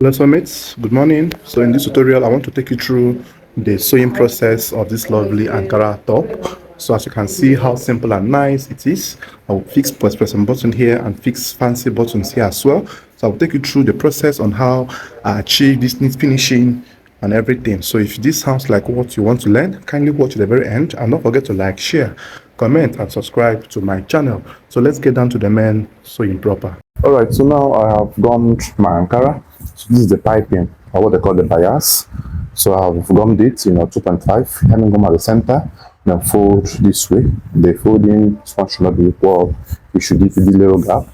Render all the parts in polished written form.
Hello, mates. Good morning. So in this tutorial, I want to take you through the sewing process of this lovely Ankara top. So as you can see how simple and nice it is. I will fix press and button here and fix fancy buttons here as well. So I'll take you through the process on how I achieve this neat finishing and everything. So if this sounds like what you want to learn, kindly watch to the very end and don't forget to like, share, comment and subscribe to my channel. So let's get down to the main sewing proper. Alright, so now I have gummed my Ankara. So this is the piping, or what they call the bias. So I've gummed it, 2.5, hemming gum at the center, then fold this way. The folding one should not be equal. You should give it a little gap,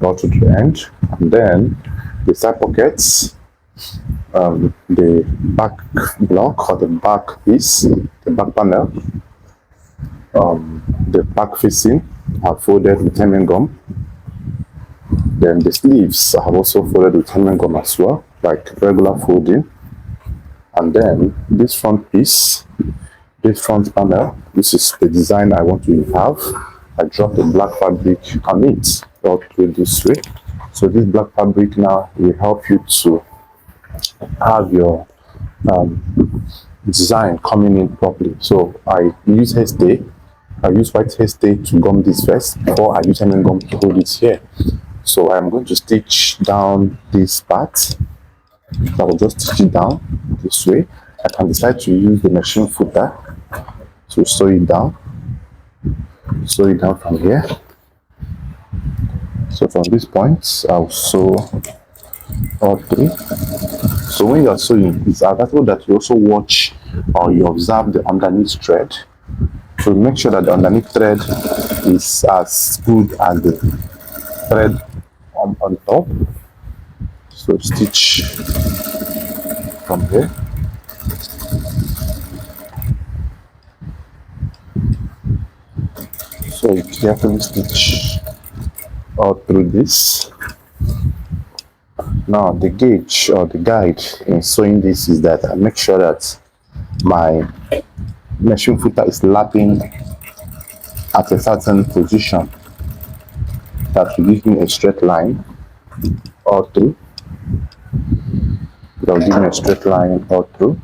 not to the end. And then the side pockets, the back block or the back piece, the back panel, the back facing, I've folded with hemming gum. Then the sleeves I have also folded with hemming gum as well, like regular folding. And then this front piece, this front panel, this is the design I want to have. I dropped the black fabric on it all through this way. So this black fabric now will help you to have your design coming in properly. So I use hairstay. I use white hairstay to gum this first before I use hemming gum to hold it here. So I'm going to stitch down this part. I will just stitch it down this way. I can decide to use the machine footer to sew it down. Sew it down from here. So from this point, I'll sew all three. So when you are sewing, it's advisable that you also watch or you observe the underneath thread. So make sure that the underneath thread is as good as the thread on top. So stitch from here. So you carefully stitch all through this. Now the gauge or the guide in sewing this is that I make sure that my machine footer is lapping at a certain position that will give me a straight line all through. That will give me a straight line all through.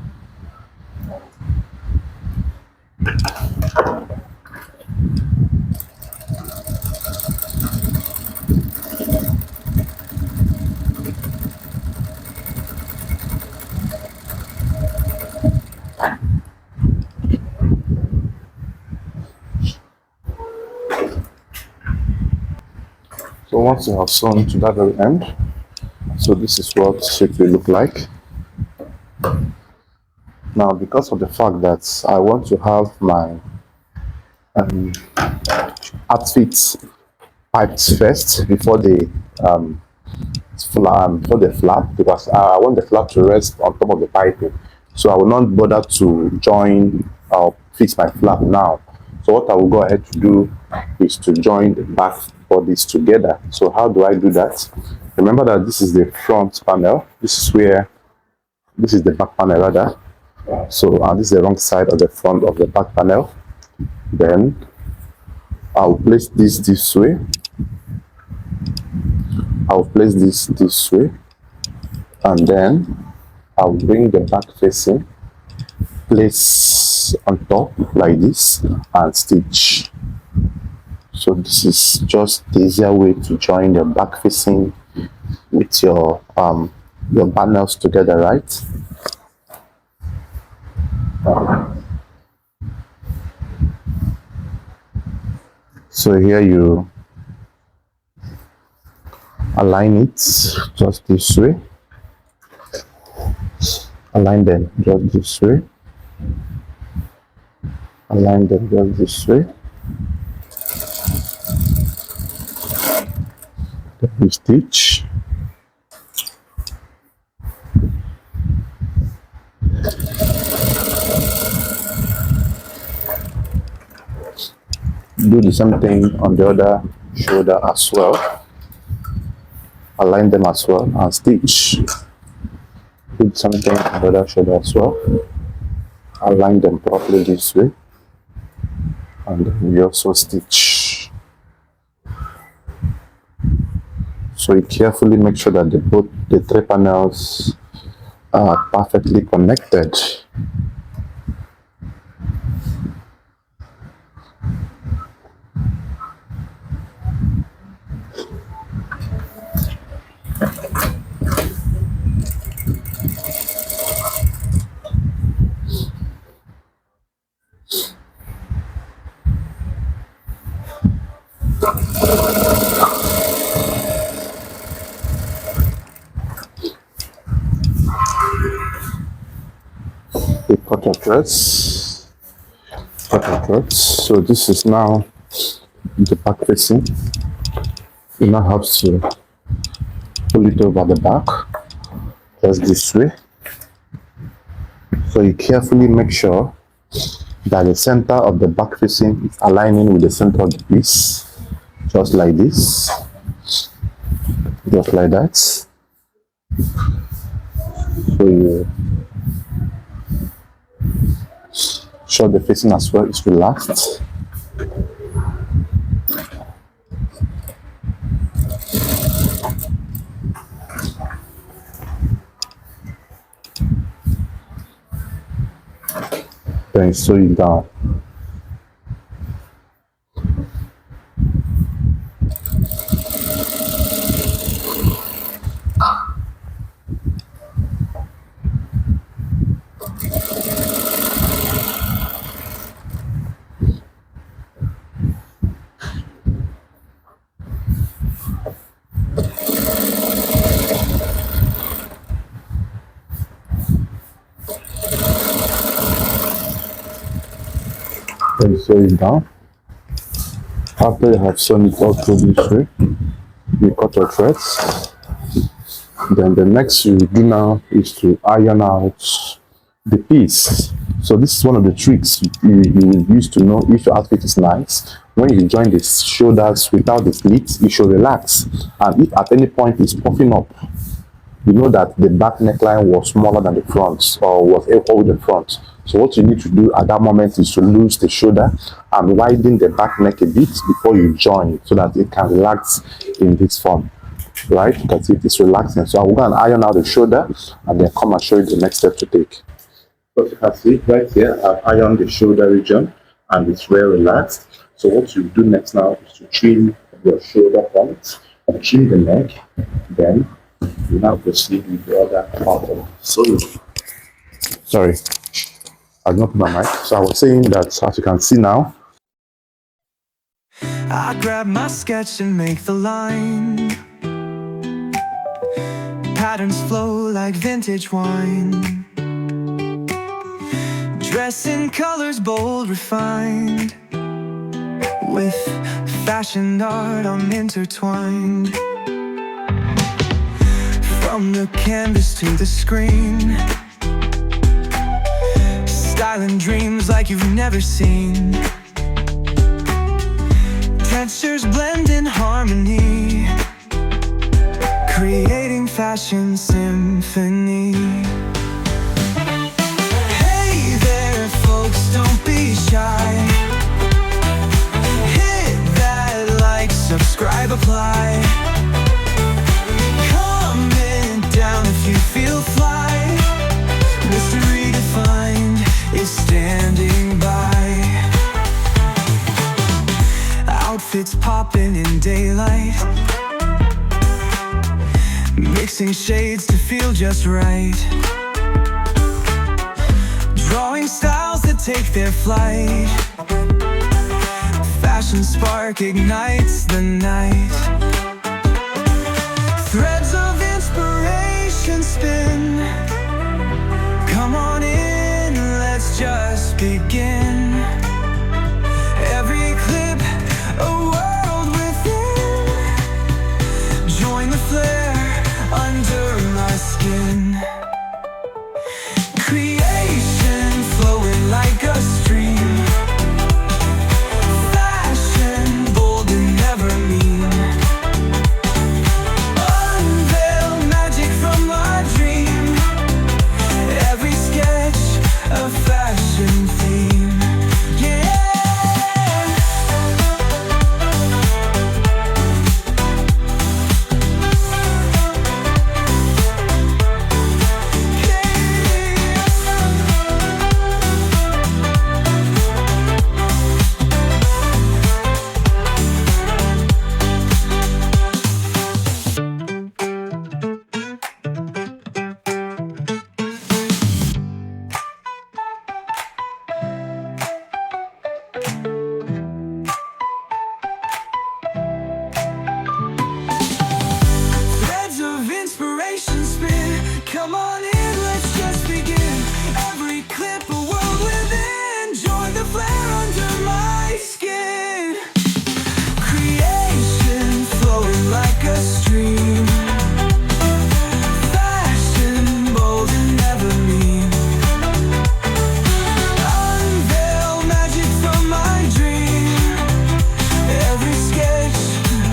So once you have sewn to that very end, so this is what it will look like. Now, because of the fact that I want to have my outfits piped first before the flap, because I want the flap to rest on top of the piping, so I will not bother to join or fix my flap now. So what I will go ahead to do is to join the back bodies together. So how do I do that? Remember that this is the front panel, this is the back panel rather. So this is the wrong side of the front of the back panel. Then I'll place this way. I'll place this way, and then I'll bring the back facing, place on top like this, and stitch. So this is just the easier way to join the back facing with your panels together, right? So here you align it just this way. Align them just this way. Align them just this way. Then we stitch. Do the same thing on the other shoulder as well. Align them as well and stitch. Do the same thing on the other shoulder as well. Align them properly this way, and then we also stitch. So you carefully make sure that both the three panels are perfectly connected. The cutter threads. So this is now the back facing. You now have to pull it over the back, just this way. So you carefully make sure that the center of the back facing is aligning with the center of the piece, just like this, just like that. So you sure the facing as well is relaxed. Then sew it down. Then sew it down. After you have sewn it all through this way, you cut your threads. Then the next you do now is to iron out the piece. So this is one of the tricks you will use to know if your outfit is nice. When you join the shoulders without the slits, it should relax. And if at any point it's puffing up, you know that the back neckline was smaller than the front or was equal with the front. So what you need to do at that moment is to loose the shoulder and widen the back neck a bit before you join so that it can relax in this form. Right? You can see it is relaxing. So I will go and iron out the shoulder and then come and show you the next step to take. So you can see right here, I've ironed the shoulder region and it's very relaxed. So what you do next now is to trim your shoulder point and trim the neck. Then you now proceed with the other part of it. So sorry, I did not put my mic. So I was saying that as you can see now, I grab my sketch and make the line. Patterns flow like vintage wine. Dress in colors bold, refined, with fashion art I'm intertwined. From the canvas to the screen, styling dreams like you've never seen. Textures blend in harmony, creating fashion symphony. Hey there folks, don't be shy. Hit that like, subscribe, apply. Comment down if you feel fly. Mr Redefined is standing by. Outfits popping in daylight, mixing shades to feel just right. Drawing styles that take their flight. Fashion spark ignites the night. Threads of inspiration spin. Come on in, let's just begin. Every clip a world within. Join the flare under my skin. Creation flowing like a stream. Fashion bold and never mean. Come on in, let's just begin. Every clip a world within. Join the flare under my skin. Creation flowing like a stream. Fashion bold and never mean. Unveil magic from my dream. Every sketch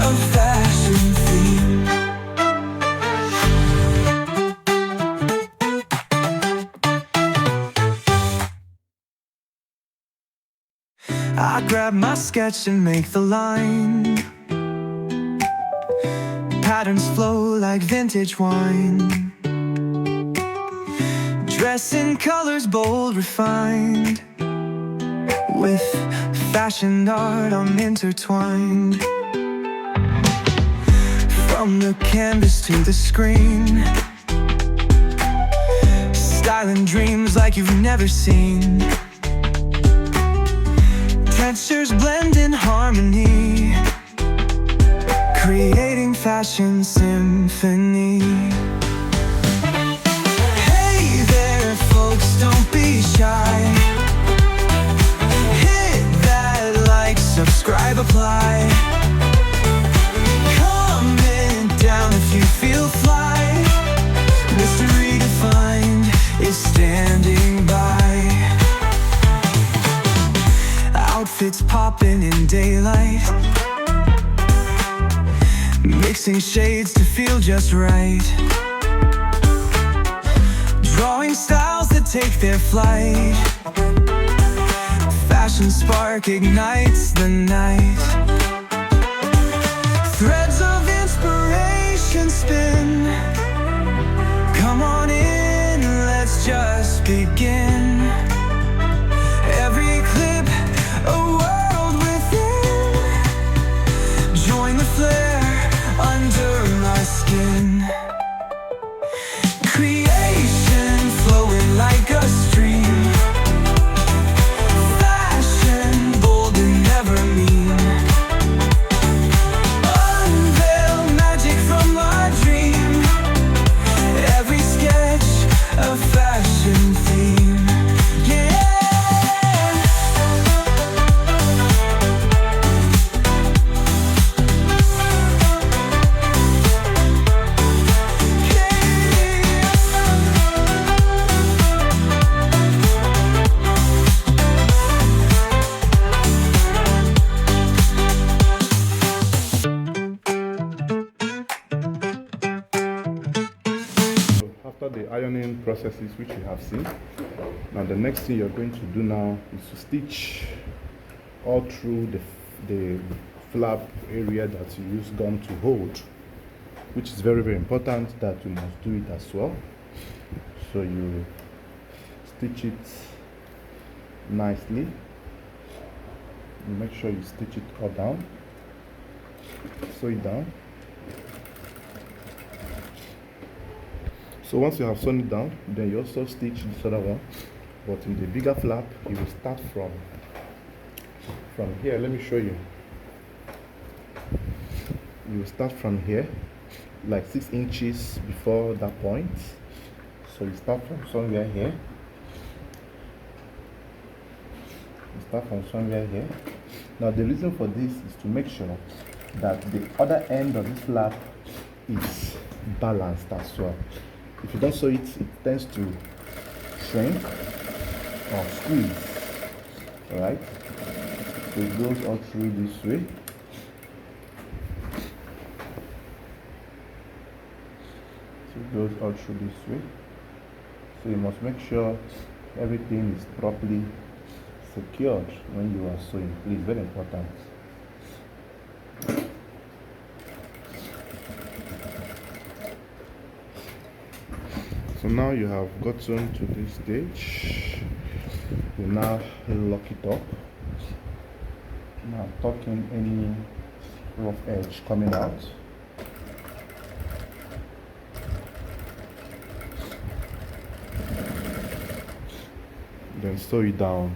a fashion theme. I grab my sketch and make the line. Patterns flow like vintage wine. Dress in colors bold, refined. With fashion art I'm intertwined. From the canvas to the screen. Styling dreams like you've never seen. Textures blend in harmony, creating fashion symphony. Hey there folks, don't be shy. Hit that like, subscribe, apply. Comment down if you feel fly. Mr. Redefined is standing by. Outfits popping in daylight, mixing shades to feel just right. Drawing styles that take their flight. Fashion spark ignites the night. Threads of inspiration spin. Come on in, let's just begin. Every clip a world within. Join the flare under my skin. Creation flowing like a stream. Fashion bold and never mean. Unveil magic from our dream. Every sketch a fashion theme. After the ironing processes which you have seen, now the next thing you're going to do now is to stitch all through the flap area that you use gum to hold, which is very, very important that you must do it as well. So you stitch it nicely. You make sure you stitch it all down, sew it down. So once you have sewn it down, then you also stitch this other one, but in the bigger flap you will start from here. Let me show you. You will start from here, like 6 inches before that point. So you start from somewhere here. You start from somewhere here. Now the reason for this is to make sure that the other end of this flap is balanced as well. If you don't sew it, it tends to shrink or squeeze. Alright? So it goes all through this way. So it goes all through this way. So you must make sure everything is properly secured when you are sewing. It is very important. So now you have gotten to this stage. You now lock it up. Now tuck in any rough edge coming out. Then sew it down.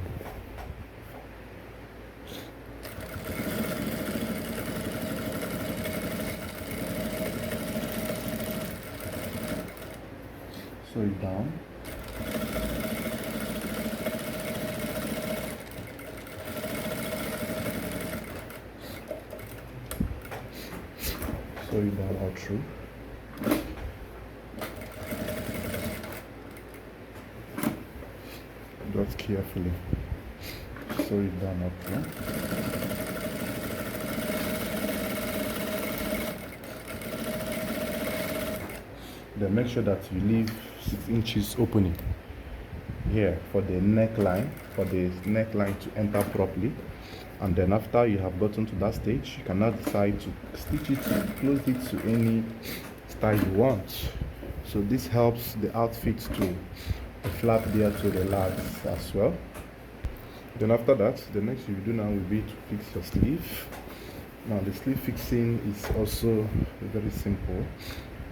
sew it down. Sew it down all through. Just carefully sew it down all through. Then make sure that you leave 6 inches opening here for the neckline, to enter properly. And then after you have gotten to that stage, you can now decide to stitch it, close it to any style you want. So this helps the outfit to flap there to relax as well. Then after that, the next thing you do now will be to fix your sleeve. Now the sleeve fixing is also very simple.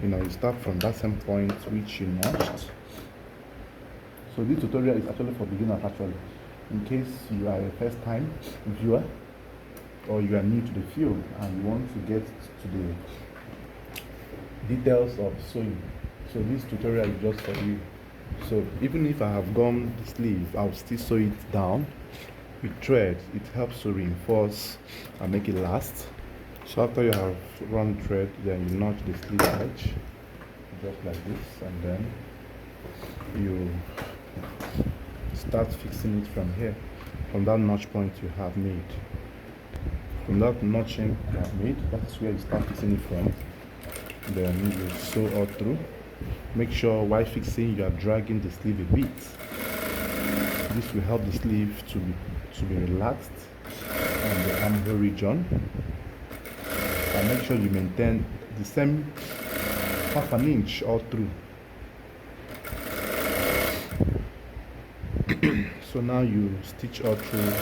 You start from that same point which you notched. So this tutorial is actually for beginners actually. In case you are a first time viewer or you are new to the field and you want to get to the details of sewing, so this tutorial is just for you. So even if I have gummed the sleeve, I'll still sew it down with thread. It helps to reinforce and make it last. So after you have run thread, then you notch the sleeve edge just like this, and then you start fixing it from here, from that notch point you have made. From that notching you have made, that's where you start fixing it from. Then you sew all through. Make sure while fixing you are dragging the sleeve a bit. This will help the sleeve to be relaxed on the armhole region. And make sure you maintain the same half an inch all through. So now you stitch all through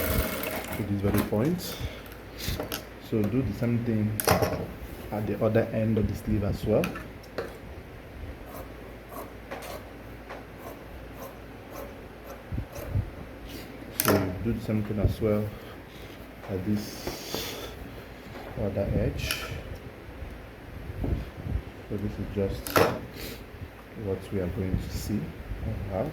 to this very point. So do the same thing at the other end of the sleeve as well. So you do the same thing as well at this other edge. So this is just what we are going to see or have.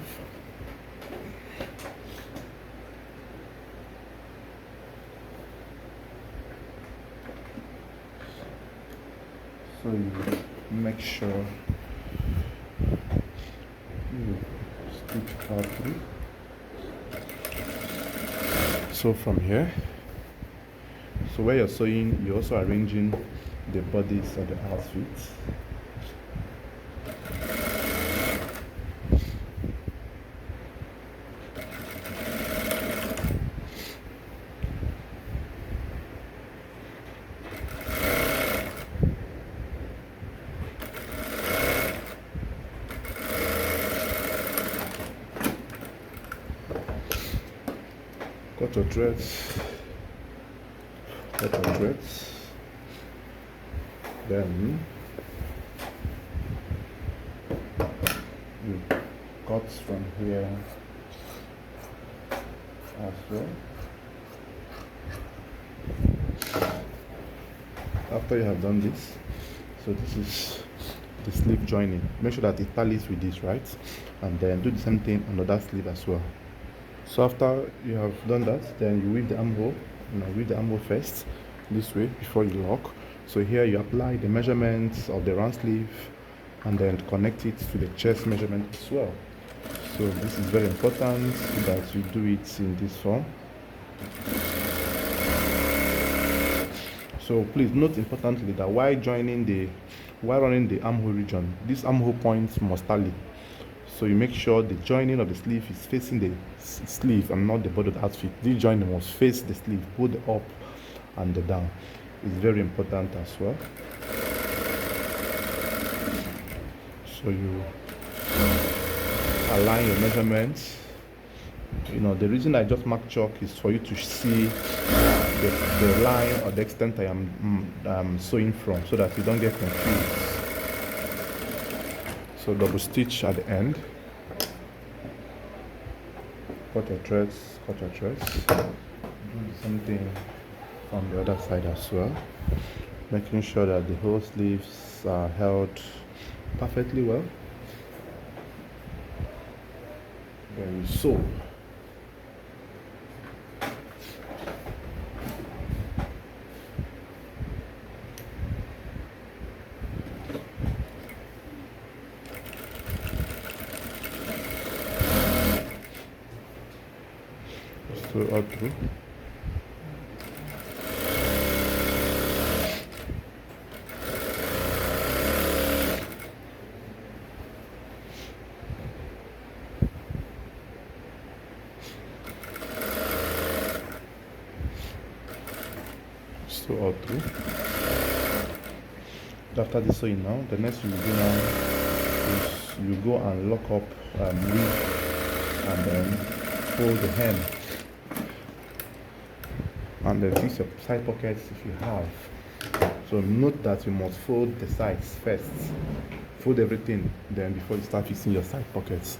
So you make sure you stitch all through. So from here, so where you're sewing, you're also arranging the bodies of the outfits. Cut your threads, then you cut from here as well. After you have done this, so this is the sleeve joining. Make sure that it tallies with this, right? And then do the same thing on the other sleeve as well. So after you have done that, then you weave the armhole. Weave the armhole first this way before you lock. So here you apply the measurements of the round sleeve and then connect it to the chest measurement as well. So this is very important that you do it in this form. So please note importantly that while running the armhole region, this armhole points must tally. So you make sure the joining of the sleeve is facing the sleeve and not the body of the outfit. This joining must face the sleeve, both the up and the down. It's very important as well. So you align your measurements. The reason I just mark chalk is for you to see the line or the extent I am sewing from, so that you don't get confused. So double stitch at the end. Cut your threads. Do the same thing on the other side as well, making sure that the whole sleeves are held perfectly well. Then you sew. Sew all through. Sew all through. After the sewing now, the next you will do now is you go and lock up leaf and then fold the hem, and then fix your side pockets if you have. So note that you must fold the sides first. Fold everything then before you start fixing your side pockets.